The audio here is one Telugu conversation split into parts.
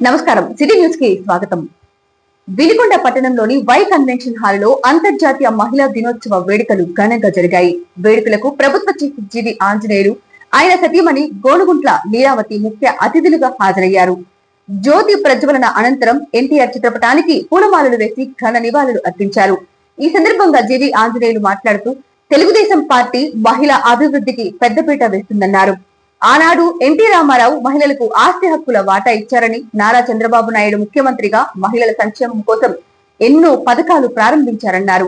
నమస్కారం, సిటీ న్యూస్ కి స్వాగతం. వినుకొండ పట్టణంలోని వై కన్వెన్షన్ హాల్లో అంతర్జాతీయ మహిళా దినోత్సవ వేడుకలు ఘనంగా జరిగాయి. వేడుకలకు ప్రభుత్వ చీఫ్ జీవి ఆంజనేయులు, ఆయన సతీమణి గోనుగుంట్ల లీలావతి ముఖ్య అతిథులుగా హాజరయ్యారు. జ్యోతి ప్రజ్వలన అనంతరం ఎన్టీఆర్ చిత్రపటానికి పూలమాలలు వేసి ఘన నివాళులు అర్పించారు. ఈ సందర్భంగా జీవి ఆంజనేయులు మాట్లాడుతూ తెలుగుదేశం పార్టీ మహిళా అభివృద్ధికి పెద్దపీట వేస్తుందన్నారు. ఆనాడు ఎన్టీ రామారావు మహిళలకు ఆస్తి హక్కుల వాటా ఇచ్చారని, నారా చంద్రబాబు నాయుడు ముఖ్యమంత్రిగా మహిళల సంక్షేమం కోసం ఎన్నో పథకాలు ప్రారంభించారన్నారు.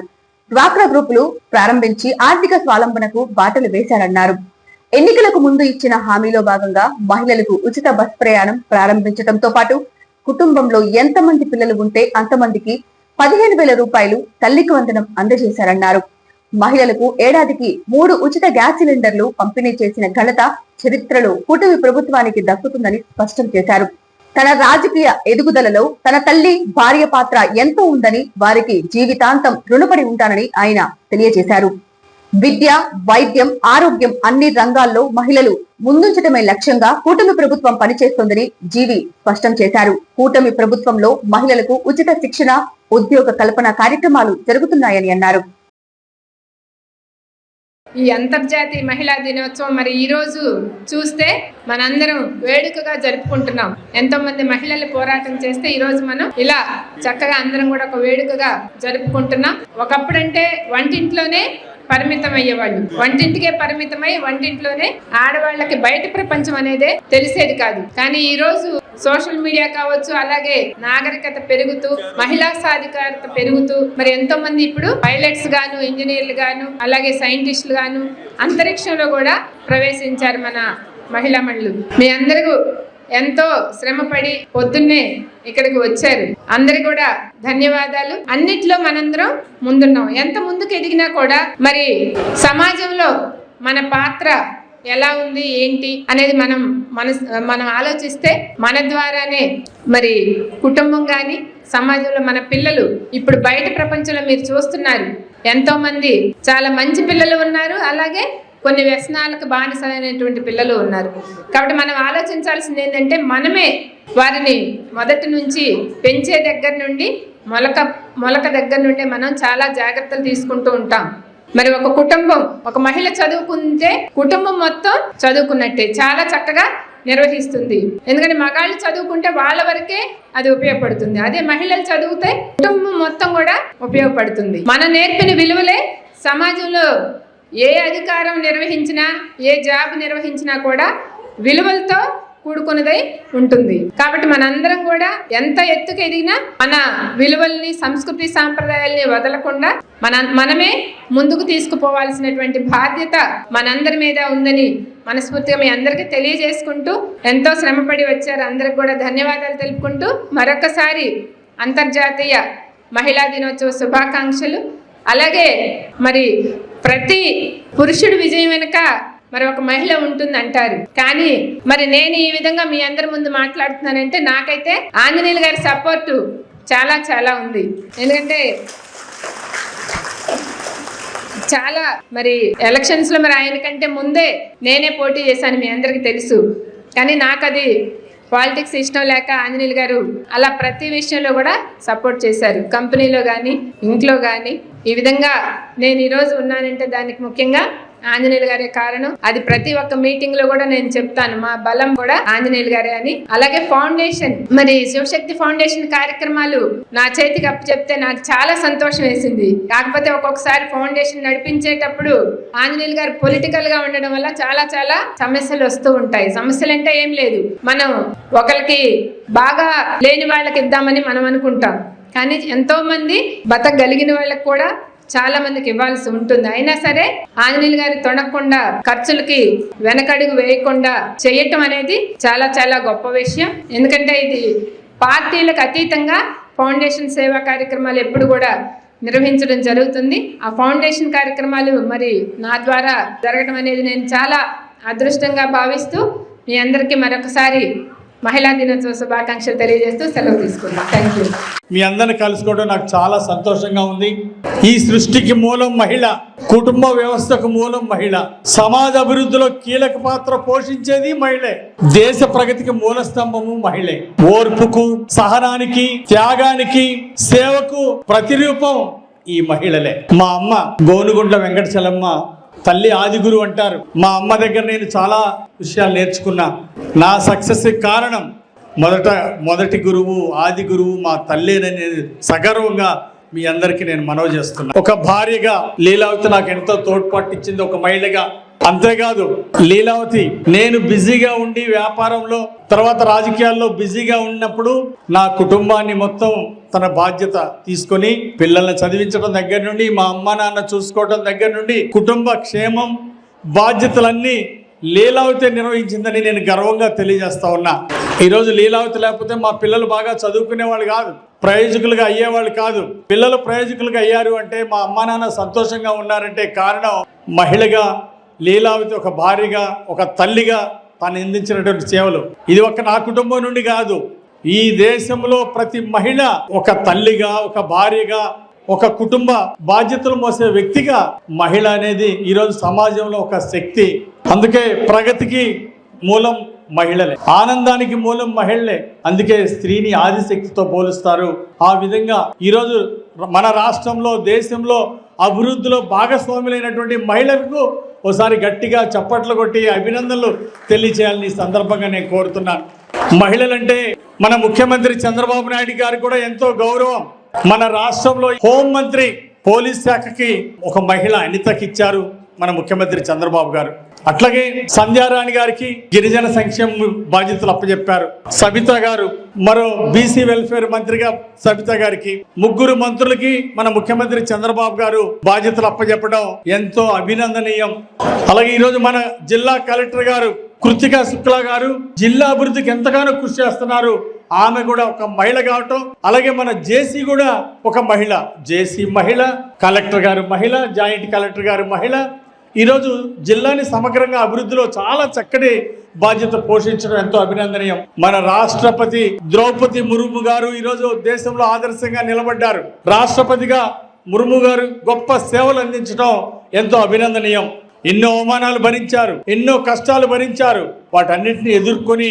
డ్వాక్రా గ్రూపులు ప్రారంభించి ఆర్థిక స్వావలంబనకు బాటలు వేశారన్నారు. ఎన్నికలకు ముందు ఇచ్చిన హామీలో భాగంగా మహిళలకు ఉచిత బస్ ప్రయాణం ప్రారంభించడంతో పాటు కుటుంబంలో ఎంతమంది పిల్లలు ఉంటే అంతమందికి 15,000 రూపాయలు తల్లికి వందనం అందజేశారన్నారు. మహిళలకు ఏడాదికి 3 ఉచిత గ్యాస్ సిలిండర్లు పంపిణీ చేసిన ఘనత చరిత్రలో కూటమి ప్రభుత్వానికి దక్కుతుందని స్పష్టం చేశారు. తన రాజకీయ ఎదుగుదలలో తన తల్లి, భార్య పాత్ర ఎంతో ఉందని, వారికి జీవితాంతం రుణపడి ఉంటానని ఆయన తెలియజేశారు. విద్య, వైద్యం, ఆరోగ్యం అన్ని రంగాల్లో మహిళలు ముందుంచడమే లక్ష్యంగా కూటమి ప్రభుత్వం పనిచేస్తోందని జీవి స్పష్టం చేశారు. కూటమి ప్రభుత్వంలో మహిళలకు ఉచిత శిక్షణ, ఉద్యోగ కల్పన కార్యక్రమాలు జరుగుతున్నాయని అన్నారు. ఈ అంతర్జాతీయ మహిళా దినోత్సవం మరి ఈ రోజు చూస్తే మనందరం వేడుకగా జరుపుకుంటున్నాం. ఎంతో మంది మహిళలు పోరాటం చేస్తే ఈ రోజు మనం ఇలా చక్కగా అందరం కూడా ఒక వేడుకగా జరుపుకుంటున్నాం. ఒకప్పుడంటే వంటింట్లోనే పరిమితం అయ్యేవాళ్ళు, వంటింటికే పరిమితమై వంటింట్లోనే ఆడవాళ్ళకి బయట ప్రపంచం అనేదే తెలిసేది కాదు. కానీ ఈ రోజు సోషల్ మీడియా కావచ్చు, అలాగే నాగరికత పెరుగుతూ మహిళా సాధికారత పెరుగుతూ మరి ఎంతో మంది ఇప్పుడు పైలట్స్ గాను, ఇంజనీర్లు గాను, అలాగే సైంటిస్టులు గాను అంతరిక్షంలో కూడా ప్రవేశించారు మన మహిళా మణులు. మీ అందరూ ఎంతో శ్రమపడి పొద్దున్నే ఇక్కడికి వచ్చారు. అందరికి కూడా ధన్యవాదాలు. అన్నిట్లో మనందరం ముందున్నాం. ఎంత ముందుకు ఎదిగినా కూడా మరి సమాజంలో మన పాత్ర ఎలా ఉంది ఏంటి అనేది మనం ఆలోచిస్తే మన ద్వారానే మరి కుటుంబం కానీ సమాజంలో మన పిల్లలు ఇప్పుడు బయట ప్రపంచంలో మీరు చూస్తున్నారు, ఎంతో మంది చాలా మంచి పిల్లలు ఉన్నారు, అలాగే కొన్ని వ్యసనాలకు బానిసైనటువంటి పిల్లలు ఉన్నారు. కాబట్టి మనం ఆలోచించాల్సింది ఏంటంటే మనమే వారిని మొదటి నుంచి పెంచే దగ్గర నుండి మొలక దగ్గర నుండి మనం చాలా జాగ్రత్తలు తీసుకుంటూ ఉంటాం. మరి ఒక కుటుంబం, ఒక మహిళ చదువుకుంటే కుటుంబం మొత్తం చదువుకున్నట్టే, చాలా చక్కగా నిర్వహిస్తుంది. ఎందుకంటే మగాళ్ళు చదువుకుంటే వాళ్ళ వరకే అది ఉపయోగపడుతుంది, అదే మహిళలు చదివితే కుటుంబం మొత్తం కూడా ఉపయోగపడుతుంది. మనం నేర్పిన విలువలే సమాజంలో ఏ అధికారం నిర్వహించినా, ఏ జాబ్ నిర్వహించినా కూడా విలువలతో కూడుకున్నదై ఉంటుంది. కాబట్టి మనందరం కూడా ఎంత ఎత్తుకు ఎదిగినా మన విలువల్ని, సంస్కృతి సాంప్రదాయాల్ని వదలకుండా మనమే ముందుకు తీసుకుపోవాల్సినటువంటి బాధ్యత మనందరి మీద ఉందని మనస్ఫూర్తిగా మీ అందరికీ తెలియజేసుకుంటూ, ఎంతో శ్రమపడి వచ్చారు, అందరికి కూడా ధన్యవాదాలు తెలుపుకుంటూ మరొకసారి అంతర్జాతీయ మహిళా దినోత్సవ శుభాకాంక్షలు. అలాగే మరి ప్రతి పురుషుడి విజయం వెనుక మరి ఒక మహిళ ఉంటుంది అంటారు. కానీ మరి నేను ఈ విధంగా మీ అందరి ముందు మాట్లాడుతున్నానంటే నాకైతే ఆంజనేయులు గారి సపోర్టు చాలా చాలా ఉంది. ఎందుకంటే చాలా మరి ఎలక్షన్స్ లో మరి ఆయన కంటే ముందే నేనే పోటీ చేశాను, మీ అందరికి తెలుసు. కానీ నాకు అది పాలిటిక్స్ ఇష్టం లేక ఆంజనేయులు గారు అలా ప్రతి విషయంలో కూడా సపోర్ట్ చేశారు. కంపెనీలో కానీ, ఇంట్లో కానీ. ఈ విధంగా నేను ఈరోజు ఉన్నానంటే దానికి ముఖ్యంగా ఆంజనేయులు గారే కారణం. అది ప్రతి ఒక్క మీటింగ్ లో కూడా నేను చెప్తాను, మా బలం కూడా ఆంజనేయులు గారే అని. అలాగే ఫౌండేషన్, మరి శివశక్తి ఫౌండేషన్ కార్యక్రమాలు నా చేతికి అప్పు చెప్తే నాకు చాలా సంతోషం వేసింది. కాకపోతే ఒక్కొక్కసారి ఫౌండేషన్ నడిపించేటప్పుడు ఆంజనేయులు గారు పొలిటికల్ గా ఉండడం వల్ల చాలా చాలా సమస్యలు వస్తూ ఉంటాయి. సమస్యలు అంటే ఏం లేదు, మనం ఒకరికి బాగా లేని వాళ్ళకి ఇద్దామని మనం అనుకుంటాం, కానీ ఎంతో మంది బతకగలిగిన వాళ్ళకి కూడా చాలా మందికి ఇవ్వాల్సి ఉంటుంది. అయినా సరే ఆంజనేయులు గారి తొణకుండా, ఖర్చులకి వెనకడుగు వేయకుండా చేయటం అనేది చాలా చాలా గొప్ప విషయం. ఎందుకంటే ఇది పార్టీలకు అతీతంగా ఫౌండేషన్ సేవా కార్యక్రమాలు ఎప్పుడు కూడా నిర్వహించడం జరుగుతుంది. ఆ ఫౌండేషన్ కార్యక్రమాలు మరి నా ద్వారా జరగడం అనేది నేను చాలా అదృష్టంగా భావిస్తూ మీ అందరికీ మరొకసారి మహిళా దినోత్సవ శుభాకాంక్షలు తెలియజేస్తూ సెలవు తీసుకుందాం. Thank you. మీ అందరిని కలుసుకోవడం నాకు చాలా సంతోషంగా ఉంది. ఈ సృష్టికి మూలం మహిళ, కుటుంబ వ్యవస్థకు మూలం మహిళ, సమాజ అభివృద్ధిలో కీలక పాత్ర పోషించేది మహిళే, దేశ ప్రగతికి మూల స్తంభము మహిళే. ఓర్పుకు, సహనానికి, త్యాగానికి, సేవకు ప్రతిరూపం ఈ మహిళలే. మా అమ్మ గోనుగుండ్ల వెంకట చలమ్మ తల్లి ఆదిగురు అంటారు. మా అమ్మ దగ్గర నేను చాలా విషయాలు నేర్చుకున్నా. నా సక్సెస్ కారణం మొదటి గురువు, ఆది గురువు మా తల్లేనని సగర్వంగా మీ అందరికీ నేను మనవి చేస్తున్నా. ఒక భార్యగా లీలావతి నాకు ఎంతో తోడ్పాటు ఇచ్చింది, ఒక మహిళగా. అంతేకాదు లీలావతి నేను బిజీగా ఉండి వ్యాపారంలో, తర్వాత రాజకీయాల్లో బిజీగా ఉన్నప్పుడు నా కుటుంబాన్ని మొత్తం తన బాధ్యత తీసుకొని పిల్లల్ని చదివించడం దగ్గర నుండి, మా అమ్మ నాన్న చూసుకోవడం దగ్గర నుండి, కుటుంబ క్షేమం బాధ్యతలన్నీ లీలావతి నిర్వహించిందని నేను గర్వంగా తెలియజేస్తా ఉన్నా. ఈరోజు లీలావతి లేకపోతే మా పిల్లలు బాగా చదువుకునే వాళ్ళు కాదు, ప్రయోజకులుగా అయ్యేవాళ్ళు కాదు. పిల్లలు ప్రయోజకులుగా అయ్యారు అంటే, మా అమ్మ నాన్న సంతోషంగా ఉన్నారంటే కారణం మహిళగా లీలావతి, ఒక భార్యగా, ఒక తల్లిగా తాను అందించినటువంటి సేవలు. ఇది ఒక నా కుటుంబం నుండి కాదు, ఈ దేశంలో ప్రతి మహిళ ఒక తల్లిగా, ఒక భార్యగా, ఒక కుటుంబ బాధ్యతలు మోసే వ్యక్తిగా మహిళ అనేది ఈరోజు సమాజంలో ఒక శక్తి. అందుకే ప్రగతికి మూలం మహిళలే, ఆనందానికి మూలం మహిళలే. అందుకే స్త్రీని ఆదిశక్తితో పోలుస్తారు. ఆ విధంగా ఈరోజు మన రాష్ట్రంలో, దేశంలో అభివృద్ధిలో భాగస్వాములైనటువంటి మహిళలకు ఒకసారి గట్టిగా చప్పట్లు కొట్టి అభినందనలు తెలియచేయాలని ఈ సందర్భంగా నేను కోరుతున్నాను. మహిళలంటే మన ముఖ్యమంత్రి చంద్రబాబు నాయుడు గారు కూడా ఎంతో గౌరవం. మన రాష్ట్రంలో హోంమంత్రి, పోలీస్ శాఖకి ఒక మహిళ అనితకి ఇచ్చారు మన ముఖ్యమంత్రి చంద్రబాబు గారు. అట్లాగే సంధ్యారాణి గారికి గిరిజన సంక్షేమ బాధ్యతలు అప్పచెప్పారు. సబితా గారు, మరో బీసీ వెల్ఫేర్ మంత్రిగా సబితా గారికి, ముగ్గురు మంత్రులకి మన ముఖ్యమంత్రి చంద్రబాబు గారు బాధ్యతలు అప్పచెప్పడం ఎంతో అభినందనీయం. అలాగే ఈరోజు మన జిల్లా కలెక్టర్ గారు కృతికా శుక్లా గారు జిల్లా అభివృద్ధికి ఎంతగానో కృషి చేస్తున్నారు. ఆమె కూడా ఒక మహిళ కావటం, అలాగే మన జేసీ కూడా ఒక మహిళ, జేసీ మహిళ, కలెక్టర్ గారు మహిళ, జాయింట్ కలెక్టర్ గారు మహిళ. ఈరోజు జిల్లాని సమగ్రంగా అభివృద్ధిలో చాలా చక్కటి బాధ్యత పోషించడం ఎంతో అభినందనీయం. మన రాష్ట్రపతి ద్రౌపది ముర్ము గారు ఈరోజు దేశంలో ఆదర్శంగా నిలబడ్డారు. రాష్ట్రపతిగా ముర్ము గారు గొప్ప సేవలు అందించడం ఎంతో అభినందనీయం. ఎన్నో అవమానాలు భరించారు, ఎన్నో కష్టాలు భరించారు. వాటన్నిటిని ఎదుర్కొని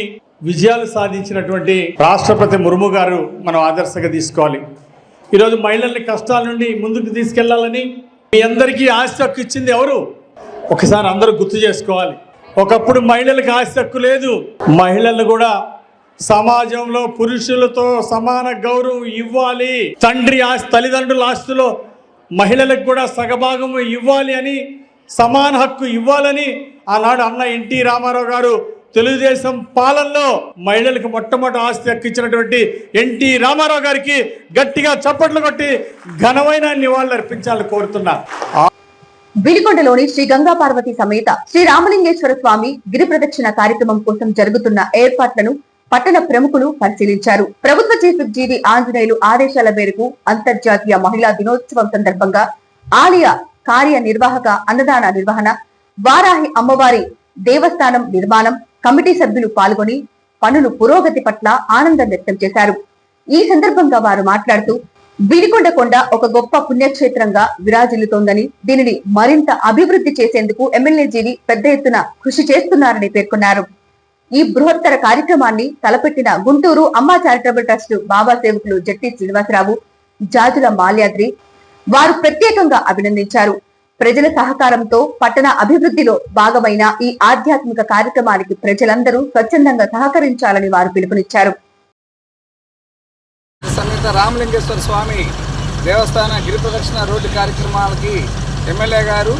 విజయాలు సాధించినటువంటి రాష్ట్రపతి ముర్ము గారు మనం ఆదర్శంగా తీసుకోవాలి. ఈరోజు మహిళల్ని కష్టాల నుండి ముందుకు తీసుకెళ్లాలని మీ అందరికీ ఆస్తి హక్కు ఇచ్చింది ఎవరు? ఒకసారి అందరూ గుర్తు చేసుకోవాలి. ఒకప్పుడు మహిళలకు ఆస్తి హక్కు లేదు. మహిళలు కూడా సమాజంలో పురుషులతో సమాన గౌరవం ఇవ్వాలి, తండ్రి ఆస్తి, తల్లిదండ్రుల ఆస్తిలో మహిళలకు కూడా సగభాగం ఇవ్వాలి అని, సమాన హక్కు ఇవ్వాలని ఆనాడు అన్న ఎన్టీ రామారావు గారు తెలుగుదేశం పాలనలో మహిళలకు మొట్టమొదటి ఆస్తి హక్కు ఇచ్చినటువంటి ఎన్టీ రామారావు గారికి గట్టిగా చప్పట్లు కొట్టి ఘనమైన నివాళులు అర్పించాలని కోరుతున్నా. వినుకొండలోని శ్రీ గంగా పార్వతి సమేత శ్రీ రామలింగేశ్వర స్వామి గిరి ప్రదక్షిణ కార్యక్రమం కోసం జరుగుతున్న ఏర్పాట్లను పట్టణ ప్రముఖులు పరిశీలించారు. ప్రభుత్వ చీఫ్ జీవి ఆంజనేయులు ఆదేశాల మేరకు అంతర్జాతీయ మహిళా దినోత్సవం సందర్భంగా ఆలయ కార్యనిర్వాహక అన్నదాన నిర్వహణ, వారాహి అమ్మవారి దేవస్థానం నిర్మాణం కమిటీ సభ్యులు పాల్గొని పనులు పురోగతి పట్ల ఆనందం వ్యక్తం చేశారు. ఈ సందర్భంగా వారు మాట్లాడుతూ వినుకొండ కొండ ఒక గొప్ప పుణ్యక్షేత్రంగా విరాజిల్లుతోందని, దీనిని మరింత అభివృద్ధి చేసేందుకు ఎమ్మెల్యే జీవి పెద్ద ఎత్తున కృషి చేస్తున్నారని పేర్కొన్నారు. ఈ బృహత్తర కార్యక్రమాన్ని తలపెట్టిన గుంటూరు అమ్మా చారిటబుల్ ట్రస్ట్ బాబా సేవకులు జట్టి శ్రీనివాసరావు, జాజుల మాల్యాద్రి వారు ప్రత్యేకంగా అభినందించారు. ప్రజల సహకారంతో పట్టణ అభివృద్ధిలో భాగమైన ఈ ఆధ్యాత్మిక కార్యక్రమానికి ప్రజలందరూ స్వచ్ఛందంగా సహకరించాలని వారు పిలుపునిచ్చారు. సమేత రామలింగేశ్వర స్వామి దేవస్థాన గిరి ప్రదక్షిణ రోడ్డు కార్యక్రమాలకి ఎమ్మెల్యే గారు,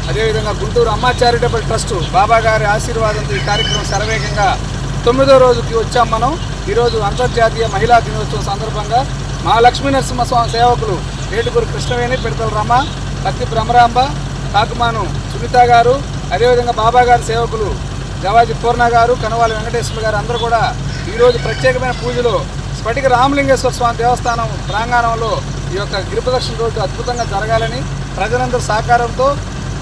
అదేవిధంగా గుంటూరు అమ్మా చారిటబుల్ ట్రస్ట్ బాబా గారి ఆశీర్వాదంతో ఈ కార్యక్రమం శరవేగంగా 9వ రోజుకి వచ్చాం మనం. ఈరోజు అంతర్జాతీయ మహిళా దినోత్సవం సందర్భంగా మా లక్ష్మీ నరసింహస్వామి సేవకులు ఏటుకూరు కృష్ణవేణి, పిడతల రమ, పత్తి భ్రమరాంబ, కాకుమాను సునీత గారు, అదేవిధంగా బాబా గారి సేవకులు జవాజీ పూర్ణ గారు, కనవాలి వెంకటేశ్వర గారు అందరూ కూడా ఈరోజు ప్రత్యేకమైన పూజలు స్ఫటిక రామలింగేశ్వర స్వామి దేవస్థానం ప్రాంగణంలో ఈ యొక్క గిరిప్రదక్షిణ రోడ్డు అద్భుతంగా జరగాలని ప్రజలందరూ సహకారంతో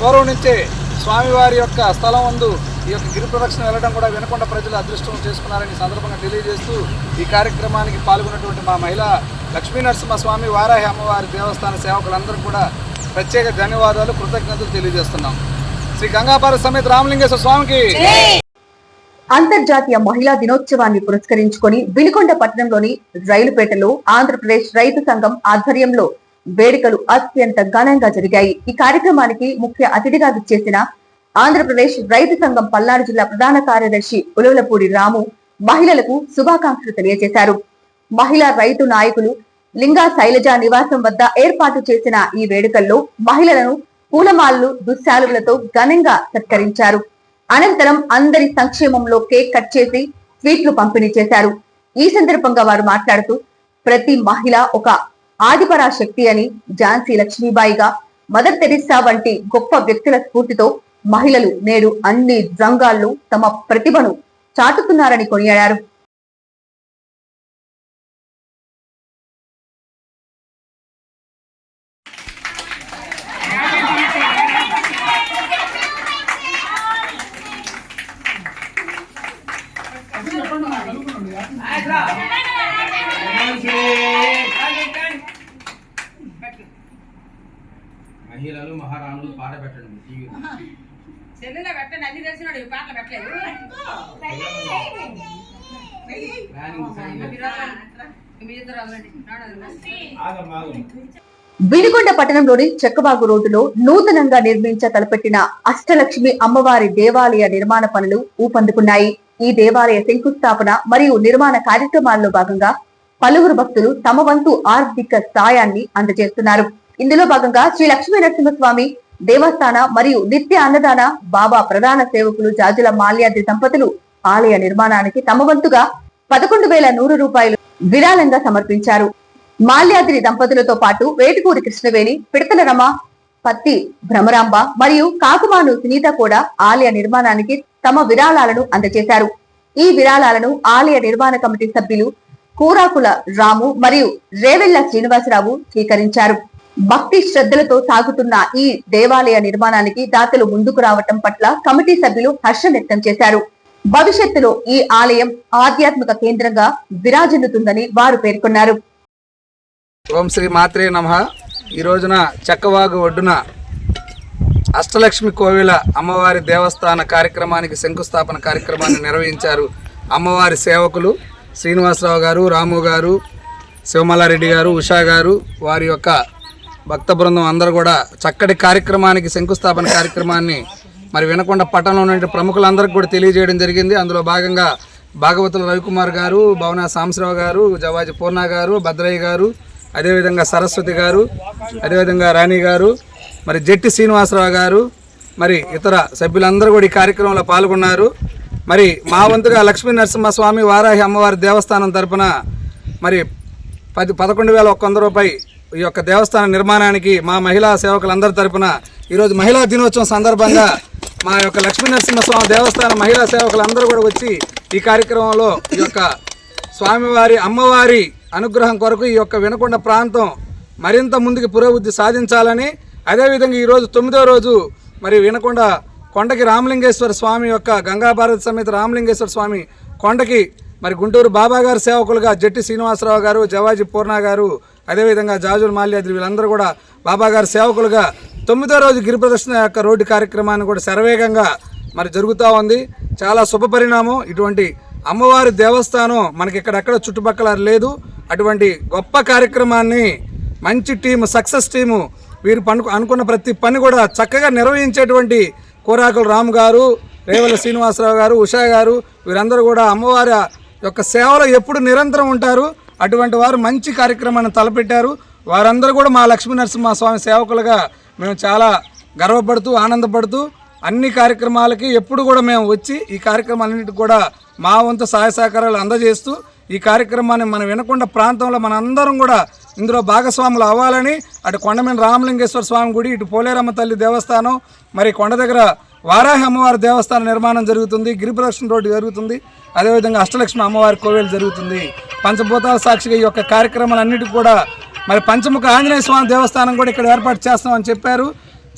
పూర్వం నుంచే స్వామివారి యొక్క స్థలం ముందు ఈ యొక్క గిరి ప్రదక్షిణ వెళ్ళడం కూడా వినకొండ ప్రజలు అదృష్టం చేసుకున్నారని సందర్భంగా తెలియజేస్తూ ఈ కార్యక్రమానికి పాల్గొన్నటువంటి మా మహిళా లక్ష్మీ నరసింహస్వామి వారాహి అమ్మవారి దేవస్థాన సేవకులందరూ కూడా ప్రత్యేక ధన్యవాదాలు, కృతజ్ఞతలు తెలియజేస్తున్నాం. శ్రీ గంగాపార సమేత రామలింగేశ్వర స్వామికి. అంతర్జాతీయ మహిళా దినోత్సవాన్ని పురస్కరించుకొని వినుకొండ పట్టణంలోని రైలుపేటలో ఆంధ్రప్రదేశ్ రైతు సంఘం ఆధ్వర్యంలో వేడుకలు అత్యంత ఘనంగా జరిగాయి. ఈ కార్యక్రమానికి ముఖ్య అతిథిగా విచ్చేసిన ఆంధ్రప్రదేశ్ రైతు సంఘం పల్నాడు జిల్లా ప్రధాన కార్యదర్శి ఉలవలపూడి రాము మహిళలకు శుభాకాంక్షలు తెలియజేశారు. మహిళా రైతు నాయకులు లింగా శైలజ నివాసం వద్ద ఏర్పాటు చేసిన ఈ వేడుకల్లో మహిళలను పూలమాలలు, దుశ్శాలువులతో ఘనంగా సత్కరించారు. అనంతరం అందరి సంక్షేమంలో కేక్ కట్ చేసి స్వీట్లు పంపిణీ చేశారు. ఈ సందర్భంగా వారు మాట్లాడుతూ ప్రతి మహిళ ఒక ఆదిపరాశక్తి అని, ఝాన్సీ లక్ష్మీబాయిగా, మదర్ తెరిస్సా వంటి గొప్ప వ్యక్తుల స్ఫూర్తితో మహిళలు నేడు అన్ని రంగాల్లో తమ ప్రతిభను చాటుతున్నారని కొనియాడారు. మహిళలు మహారాణులు పాట పెట్టండి, సెల్లులో పెట్టండి, అన్ని తెలిసినాడు పాటలు పెట్టలేదు. వినుకొండ పట్టణంలోని చెక్కబాగు రోడ్డులో నూతనంగా నిర్మించ తలపెట్టిన అష్టలక్ష్మి అమ్మవారి దేవాలయ నిర్మాణ పనులు ఊపందుకున్నాయి. ఈ దేవాలయ శంకుస్థాపన మరియు నిర్మాణ కార్యక్రమాల్లో భాగంగా పలువురు భక్తులు తమ వంతు ఆర్థిక సాయాన్ని అందజేస్తున్నారు. ఇందులో భాగంగా శ్రీ లక్ష్మీ నరసింహస్వామి దేవస్థాన మరియు నిత్య అన్నదాన బాబా ప్రధాన సేవకులు జాజుల మాల్యాద్రి దంపతులు ఆలయ నిర్మాణానికి తమ వంతుగా 11,100 రూపాయలు విరాళంగా సమర్పించారు. మాల్యాద్రి దంపతులతో పాటు వేటుకూరి కృష్ణవేణి, పిడతల రమ, పత్తి భ్రమరాంబ మరియు కాకుమాను సునీత కూడా ఆలయ నిర్మాణానికి తమ విరాళాలను అందజేశారు. ఈ విరాళాలను ఆలయ నిర్మాణ కమిటీ సభ్యులు కూరాకుల రాము మరియు రేవెళ్ల శ్రీనివాసరావు స్వీకరించారు. భక్తి శ్రద్ధలతో సాగుతున్న ఈ దేవాలయ నిర్మాణానికి దాతలు ముందుకు రావటం పట్ల కమిటీ సభ్యులు హర్షం వ్యక్తం చేశారు. భవిష్యత్తులో ఈ ఆలయం ఆధ్యాత్మిక కేంద్రంగా విరాజిల్లుతుందని వారు పేర్కొన్నారు. ఓం శ్రీ మాత్రే నమః. ఈ రోజున చెక్కవాగు ఒడ్డున అష్టలక్ష్మి కోవిల అమ్మవారి దేవస్థాన కార్యక్రమానికి శంకుస్థాపన కార్యక్రమాన్ని నిర్వహించారు. అమ్మవారి సేవకులు శ్రీనివాసరావు గారు, రాము గారు, శివమల్లారెడ్డి గారు, ఉషా గారు, వారి యొక్క భక్త బృందం అందరూ కూడా చక్కటి కార్యక్రమానికి శంకుస్థాపన కార్యక్రమాన్ని మరి వినకొండ పట్టణంలో ఉన్న ప్రముఖులందరికీ కూడా తెలియజేయడం జరిగింది. అందులో భాగంగా భాగవతుల రవికుమార్ గారు, భవన సాంబశివరావు గారు, జవాజి పూర్ణ గారు, భద్రయ్య గారు, అదేవిధంగా సరస్వతి గారు, అదేవిధంగా రాణి గారు, మరి జట్టి శ్రీనివాసరావు గారు, మరి ఇతర సభ్యులందరూ కూడా ఈ కార్యక్రమంలో పాల్గొన్నారు. మరి మా వంతుగా లక్ష్మీ నరసింహస్వామి వారాహి అమ్మవారి దేవస్థానం తరపున మరి 11,100 రూపాయలు ఈ యొక్క దేవస్థాన నిర్మాణానికి మా మహిళా సేవకులందరి తరపున ఈరోజు మహిళా దినోత్సవం సందర్భంగా మా యొక్క లక్ష్మీ నరసింహస్వామి దేవస్థాన మహిళా సేవకులందరూ కూడా వచ్చి ఈ కార్యక్రమంలో ఈ యొక్క స్వామివారి అమ్మవారి అనుగ్రహం కొరకు ఈ యొక్క వినకొండ ప్రాంతం మరింత ముందుకు పురోభివృద్ధి సాధించాలని, అదేవిధంగా ఈరోజు 9వ రోజు మరి వినకొండ కొండకి రామలింగేశ్వర స్వామి యొక్క గంగాభారత సమేత రామలింగేశ్వర స్వామి కొండకి మరి గుంటూరు బాబా గారి సేవకులుగా జట్టి శ్రీనివాసరావు గారు, జవాజీ పూర్ణ గారు, అదేవిధంగా జాజుల మాల్యాద్రి వీళ్ళందరూ కూడా బాబా గారి సేవకులుగా 9వ రోజు గిరి ప్రదర్శన యొక్క రోడ్డు కార్యక్రమాన్ని కూడా శరవేగంగా మరి జరుగుతూ ఉంది. చాలా శుభ పరిణామం. ఇటువంటి అమ్మవారి దేవస్థానం మనకి ఇక్కడెక్కడ చుట్టుపక్కల లేదు. అటువంటి గొప్ప కార్యక్రమాన్ని మంచి టీము, సక్సెస్ టీము, వీరు అనుకున్న ప్రతి పని కూడా చక్కగా నిర్వహించేటువంటి కూరాకుల రాము గారు, రేవల శ్రీనివాసరావు గారు, ఉషా గారు, వీరందరూ కూడా అమ్మవారి యొక్క సేవలో ఎప్పుడు నిరంతరం ఉంటారు. అటువంటి వారు మంచి కార్యక్రమాన్ని తలపెట్టారు. వారందరూ కూడా మా లక్ష్మీ నరసింహస్వామి సేవకులుగా మేము చాలా గర్వపడుతూ ఆనందపడుతూ అన్ని కార్యక్రమాలకి ఎప్పుడు కూడా మేము వచ్చి ఈ కార్యక్రమాలన్నింటికి కూడా మా వంతు సహాయ సహకారాలు అందజేస్తూ ఈ కార్యక్రమాన్ని మన వినకొండ ప్రాంతంలో మన అందరం కూడా ఇందులో భాగస్వాములు అవ్వాలని, అటు కొండమీద రామలింగేశ్వర స్వామి గుడి, ఇటు పోలేరమ్మ తల్లి దేవస్థానం, మరి కొండ దగ్గర వారాహి అమ్మవారి దేవస్థానం నిర్మాణం జరుగుతుంది, గిరి ప్రదక్షిణ రోడ్డు జరుగుతుంది, అదేవిధంగా అష్టలక్ష్మి అమ్మవారి కోవేలు జరుగుతుంది. పంచభూతాల సాక్షిగా ఈ యొక్క కార్యక్రమాలన్నిటికీ కూడా మరి పంచముఖ ఆంజనేయ స్వామి దేవస్థానం కూడా ఇక్కడ ఏర్పాటు చేస్తామని చెప్పారు.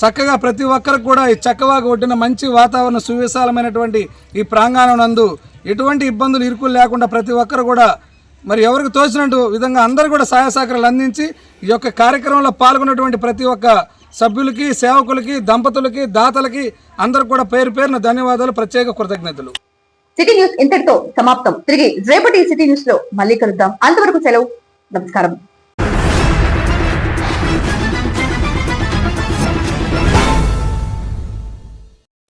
చక్కగా ప్రతి ఒక్కరికి కూడా ఈ చక్కవాకు ఒడ్డిన మంచి వాతావరణ సువిశాలమైనటువంటి ఈ ప్రాంగణం నందు ఎటువంటి ఇబ్బందులు ఇరుకులు లేకుండా ప్రతి ఒక్కరు కూడా మరి ఎవరికి తోచినట్టు విధంగా అందరూ కూడా సహాయ సహకారాలు అందించి ఈ యొక్క కార్యక్రమంలో పాల్గొన్నటువంటి ప్రతి ఒక్క సభ్యులకి, సేవకులకి, దంపతులకి, దాతలకి అందరికి కూడా పేరు పేరున ధన్యవాదాలు, ప్రత్యేక కృతజ్ఞతలు. సిటీ న్యూస్ ఇంతటితో సమాప్తం. తిరిగి రేపటి సిటీ న్యూస్ లో మళ్ళీ కలుద్దాం. అంతవరకు సెలవు. నమస్కారం.